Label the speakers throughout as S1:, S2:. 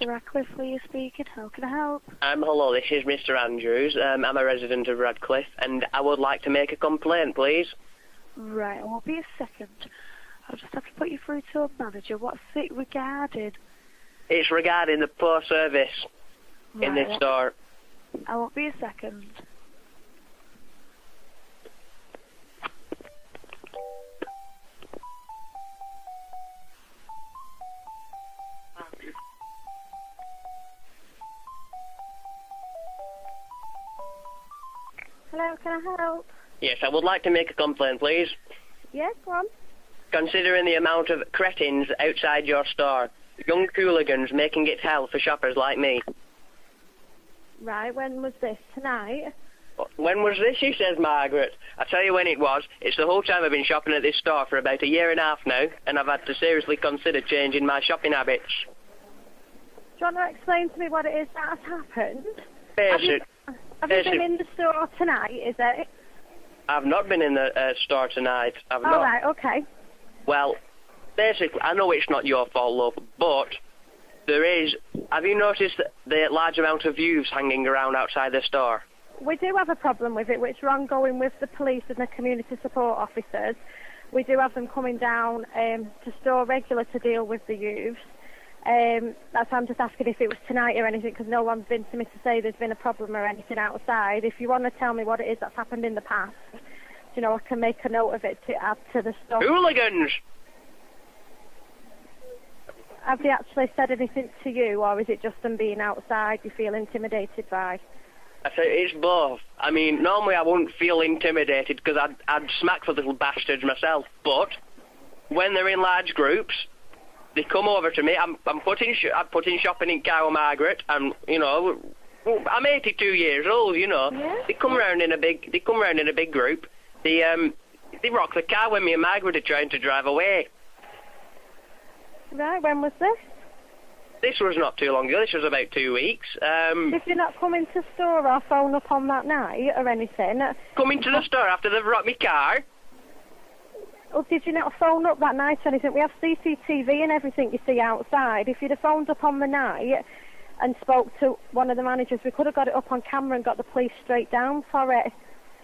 S1: Radcliffe, Leah speaking. How can I help?
S2: Hello, this is Mr. Andrews. I'm a resident of Radcliffe, and I would like to make a complaint, please.
S1: Right, it won't be a second. I'll just have to put you through to a manager. What's it regarding?
S2: It's regarding the poor service in this store.
S1: I won't be a second. Hello, can I help?
S2: Yes, I would like to make a complaint, please.
S1: Yeah, go on.
S2: Considering the amount of cretins outside your store, young hooligans making it hell for shoppers like me.
S1: Right, when was this? Tonight?
S2: When was this, she says, Margaret? I tell you when it was. It's the whole time I've been shopping at this store for about a year and a half now, and I've had to seriously consider changing my shopping habits.
S1: Do you want to explain to me what it is that has happened? Have you been in the store tonight, is it?
S2: I've not been in the store tonight. I've not.
S1: All right, okay.
S2: Well, basically, I know it's not your fault, love, but there is... Have you noticed the large amount of youths hanging around outside the store?
S1: We do have a problem with it, which we're ongoing with the police and the community support officers. We do have them coming down to store regular to deal with the youths. That's why I'm just asking if it was tonight or anything, because no one's been to me to say there's been a problem or anything outside. If you want to tell me what it is that's happened in the past, you know, I can make a note of it to add to the stuff.
S2: Hooligans!
S1: Have they actually said anything to you, or is it just them being outside you feel intimidated by?
S2: I say it's both. I mean, normally I wouldn't feel intimidated because I'd smack the little bastards myself, but when they're in large groups, they come over to me. I'm putting shopping in Cow Margaret, and you know, I'm 82 years old. You know,
S1: yeah.
S2: They come round in a big group. They rock the car when me and Margaret are trying to drive away.
S1: Right, when was this?
S2: This was not too long ago. This was about 2 weeks.
S1: Did you not come into store or phone up on that night or anything?
S2: Come into the store after they've rocked my car?
S1: Or did you not phone up that night or anything? We have CCTV and everything you see outside. If you'd have phoned up on the night and spoke to one of the managers, we could have got it up on camera and got the police straight down for it.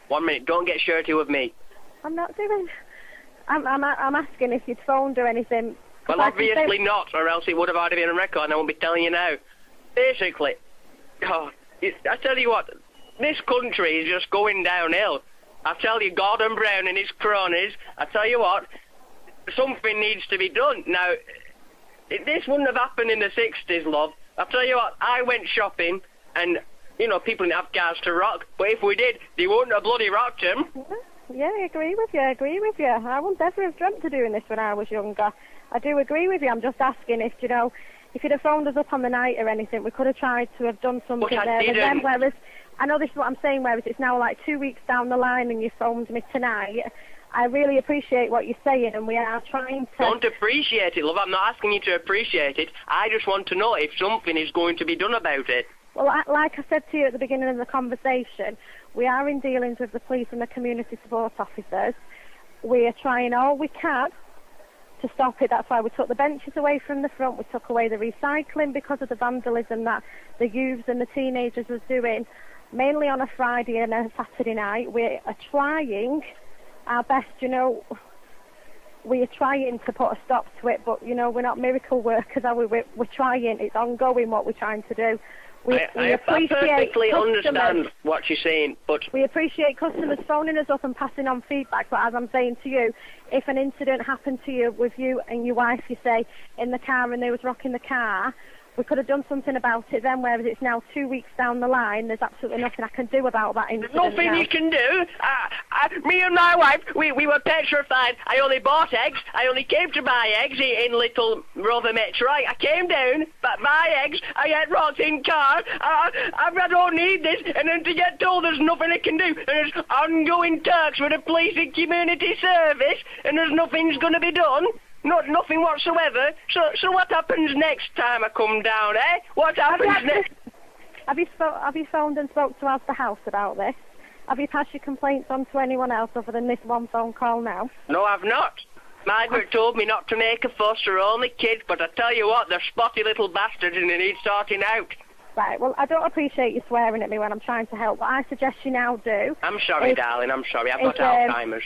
S2: 1 minute, don't get shirty with me.
S1: I'm not doing... I'm asking if you'd phoned or anything.
S2: Well, obviously not, or else it would have already been on record, and I won't be telling you now. Basically, I tell you what, this country is just going downhill. I tell you, Gordon Brown and his cronies, I tell you what, something needs to be done. Now, this wouldn't have happened in the 60s, love. I tell you what, I went shopping, and, you know, people didn't have cars to rock, but if we did, they wouldn't have bloody rocked them.
S1: Yeah, I agree with you, I wouldn't ever have dreamt of doing this when I was younger. I do agree with you. I'm just asking if, you know, if you'd have phoned us up on the night or anything, we could have tried to have done something
S2: there.
S1: And then, whereas, I know this is what I'm saying, whereas it's now like 2 weeks down the line and you phoned me tonight, I really appreciate what you're saying, and we are trying to...
S2: Don't appreciate it, love. I'm not asking you to appreciate it. I just want to know if something is going to be done about it.
S1: Well, like I said to you at the beginning of the conversation, we are in dealings with the police and the community support officers. We are trying all we can to stop it. That's why we took the benches away from the front. We took away the recycling because of the vandalism that the youths and the teenagers was doing, mainly on a Friday and a Saturday night. We are trying our best, you know. We are trying to put a stop to it, but, you know, we're not miracle workers, are we? We're trying. It's ongoing what we're trying to do.
S2: I perfectly understand what you're saying, but...
S1: We appreciate customers phoning us up and passing on feedback, but as I'm saying to you, if an incident happened to you with you and your wife, you say, in the car and they was rocking the car, we could have done something about it then, whereas it's now 2 weeks down the line, there's absolutely nothing I can do about that incident.
S2: Nothing
S1: now.
S2: You can do? Me and my wife, we were petrified. I only bought eggs. I only came to buy eggs in little Rover Metro. I came down, but buy eggs. I get rocked in car. I don't need this. And then to get told there's nothing I can do. And there's ongoing talks with the police and community service, and there's nothing's going to be done. Nothing whatsoever. So what happens next time I come down, eh? What happens next?
S1: Have you phoned and spoke to the house about this? Have you passed your complaints on to anyone else other than this one phone call now?
S2: No, I've not. Margaret told me not to make a fuss, they're only kids, but I tell you what, they're spotty little bastards and they need sorting out.
S1: Right, well, I don't appreciate you swearing at me when I'm trying to help. What I suggest you now do...
S2: I'm sorry, darling, I'm sorry. I've got Alzheimer's.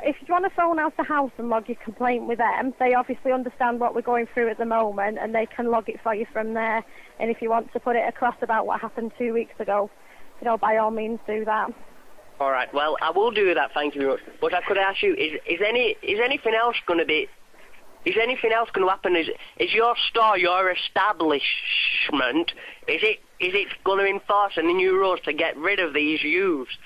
S1: If you want to phone out the house and log your complaint with them, they obviously understand what we're going through at the moment, and they can log it for you from there. And if you want to put it across about what happened 2 weeks ago, you know, by all means do that.
S2: All right, well, I will do that, thank you very much. But I could ask you, is anything else going to be... Is anything else going to happen? Is your store, your establishment, is it going to enforce any new rules to get rid of these youths?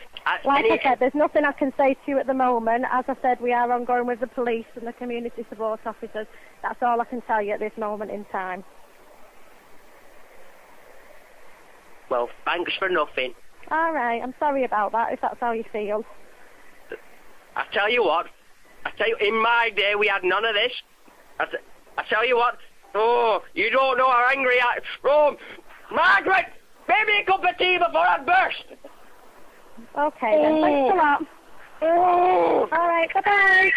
S1: Like I said, there's nothing I can say to you at the moment. As I said, we are ongoing with the police and the community support officers. That's all I can tell you at this moment in time.
S2: Well, thanks for nothing.
S1: All right, I'm sorry about that, if that's how you feel.
S2: I tell you what, in my day we had none of this. I tell you what, oh, you don't know how angry I... Oh, Margaret, make me a cup of tea before I burst.
S1: Okay then, thanks a lot. All right, bye-bye.